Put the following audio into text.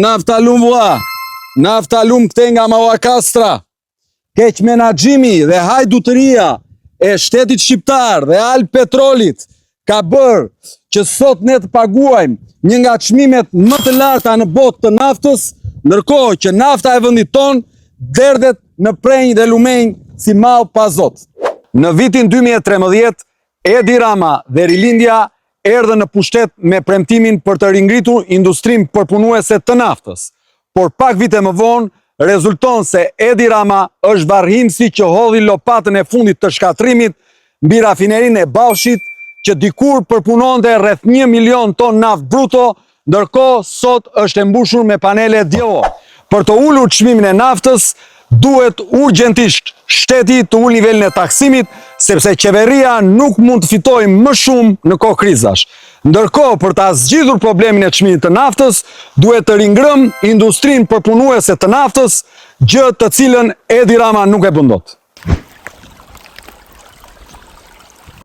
Nafta lum vua. Nafta lum këte nga Mallakastra. Keq menaxhimi dhe hajdutëria e shtetit shqiptar dhe Al Petrolit ka bërë që sot ne të paguajmë një nga çmimet më të larta në botë të naftës, ndërkohë që nafta e vendit ton derdhet në prenj dhe lumenj si mall pa zot. Në vitin 2013, Edi Rama dhe Rilindja erdhën në pushtet me premtimin për të ringritur industrinë përpunuese të naftës. Por pak vite më vonë, rezulton se Edi Rama është varrhimsi që hodhi lopatën e fundit të shkatrimit mbi rafinerinë e Baushit, që dikur përpunonte rreth 1 milion ton naftë bruto, ndërkohë sot është e mbushur me panele diello. Për të ulur çmimin e naftës, duhet urgjentisht shteti të ulë nivelin e taksimit, sepse qeveria nuk mund të fitojë më shumë në kohë krizash. Ndërkohë, për ta zgjidhur problemin e çmimit të naftës, duhet të ringrëm industrinë përpunuese të naftës, gjë të cilën Edi Rama nuk e bën dot.